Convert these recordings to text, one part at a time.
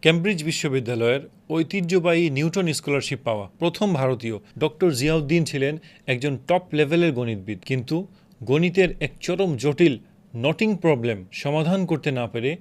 Cambridge বিশ্ববিদ্যালয়ের ঐতিহ্যবাহী Newton scholarship পাওয়া প্রথম ভারতীয় ডক্টর জিয়াউদ্দিন ছিলেন একজন টপ লেভেলের গণিতবিদ, কিন্তু গণিতের এক চরম জটিল নটিং প্রবলেম সমাধান করতে না পেরে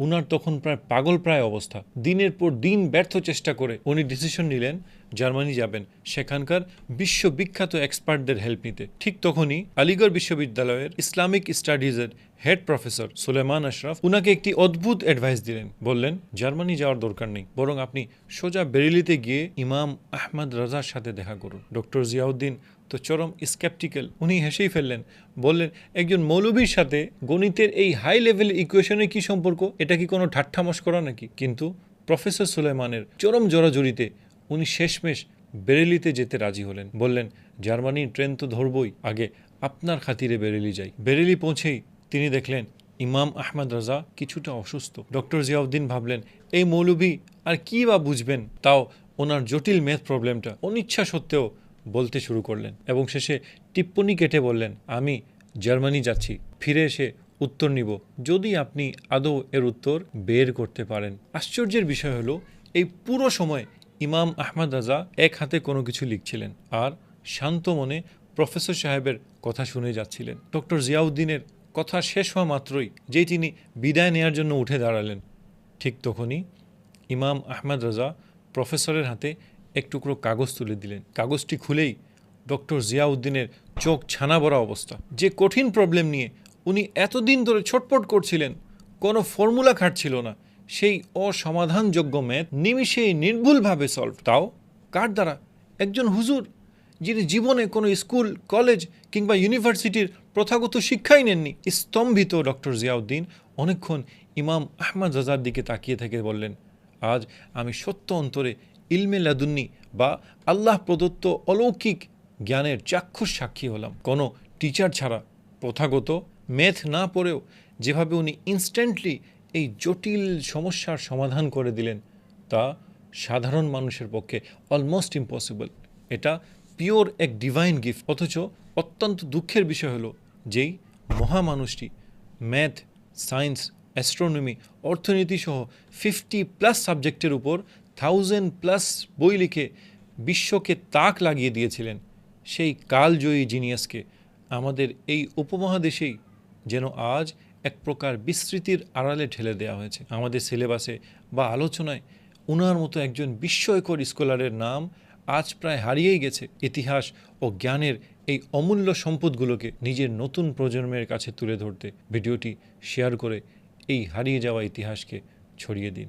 উনার তখন প্রায় পাগলপ্রায় অবস্থা। দিনের পর দিন ব্যর্থ চেষ্টা করে উনি ডিসিশন নিলেন জার্মানি যাবেন সেখানকার বিশ্ববিখ্যাত এক্সপার্টদের হেল্প নিতে। ঠিক তখনই আলিগড় বিশ্ববিদ্যালয়ের ইসলামিক স্টাডিজের হেড প্রফেসর সুলেমান আশরাফ উনাকে একটি অদ্ভুত অ্যাডভাইস দিলেন। বললেন, জার্মানি যাওয়ার দরকার নেই, বরং আপনি সোজা বেরেলিতে গিয়ে ইমাম আহমদ রাজার সাথে দেখা করুন। ডক্টর জিয়াউদ্দিন তো চরম স্কেপটিক্যাল, উনি হেসেই ফেললেন, বললেন, একজন মৌলবীর সাথে গণিতের এই হাই লেভেল ইকুয়েশনের কি সম্পর্ক? এটা কি কোনো ঠাট্টা মশকরা নাকি? কিন্তু প্রফেসর সুলেমানের চরম জোরাজুরিতে উনি শেষমেশ বেরেলিতে যেতে রাজি হলেন। বললেন, জার্মানির ট্রেন তো ধরবই, আগে আপনার খাতিরে বেরেলি যাই। বেরেলি পৌঁছেই তিনি দেখলেন ইমাম আহমদ রাজা কিছুটা অসুস্থ। ডক্টর জিয়াউদ্দিন ভাবলেন, এই মৌলবী আর কী বা বুঝবেন, তাও ওনার জটিল ম্যাথ প্রবলেমটা অনিচ্ছা সত্ত্বেও বলতে শুরু করলেন এবং শেষে টিপ্পনি কেটে বললেন, আমি জার্মানি যাচ্ছি, ফিরে এসে উত্তর নিব যদি আপনি আদৌ এর উত্তর বের করতে পারেন। আশ্চর্যের বিষয় হলো, এই পুরো সময় ইমাম আহমদ রাজা এক হাতে কোনো কিছু লিখছিলেন আর শান্ত মনে প্রফেসর সাহেবের কথা শুনে যাচ্ছিলেন। ডক্টর জিয়াউদ্দিনের কথা শেষ হওয়া মাত্রই যেই তিনি বিদায় নেয়ার জন্য উঠে দাঁড়ালেন, ঠিক তখনই ইমাম আহমদ রাজা প্রফেসরের হাতে এক টুকরো কাগজ তুলে দিলেন। কাগজটি খুলেই ডক্টর জিয়াউদ্দিনের চোখ ছানা ভরা অবস্থা। যে কঠিন প্রবলেম নিয়ে উনি এতদিন ধরে ছটপট করছিলেন, কোনো ফর্মুলা খাটছিল না, সেই অসমাধানযোগ্য ম্যাথ নিমিষেই নির্ভুলভাবে সলভ, তাও কার দ্বারা? একজন হুজুর যিনি জীবনে কোনো স্কুল, কলেজ কিংবা ইউনিভার্সিটির প্রথাগত শিক্ষাই নেননি। স্তম্ভিত ডক্টর জিয়াউদ্দিন অনেকক্ষণ ইমাম আহমদ রাজার দিকে তাকিয়ে থেকে বললেন, আজ আমি সত্য অন্তরে ইলমে লাদুন্নি বা আল্লাহ প্রদত্ত অলৌকিক জ্ঞানের চাক্ষুষ সাক্ষী হলাম। কোনো টিচার ছাড়া প্রথাগত ম্যাথ না পড়েও যেভাবে উনি ইনস্ট্যান্টলি এই জটিল সমস্যার সমাধান করে দিলেন, তা সাধারণ মানুষের পক্ষে অলমোস্ট ইম্পসিবল। এটা পিওর এক ডিভাইন গিফট। অথচ অত্যন্ত দুঃখের বিষয় হলো, যেই মহামানুষটি ম্যাথ, সায়েন্স, অ্যাস্ট্রোনমি, অর্থনীতি সহ 50+ সাবজেক্টের উপর 1000+ বই লিখে বিশ্বকে তাক লাগিয়ে দিয়েছিলেন, সেই কালজয়ী জিনিয়াসকে আমাদের এই উপমহাদেশেই যেন আজ এক প্রকার বিস্মৃতির আড়ালে ঠেলে দেওয়া হয়েছে। আমাদের সিলেবাসে বা আলোচনায় উনার মতো একজন বিস্ময়কর স্কলারের নাম আজ প্রায় হারিয়েই গেছে। ইতিহাস ও জ্ঞানের এই অমূল্য সম্পদগুলোকে নিজের নতুন প্রজন্মের কাছে তুলে ধরতে ভিডিওটি শেয়ার করে এই হারিয়ে যাওয়া ইতিহাসকে ছড়িয়ে দিন।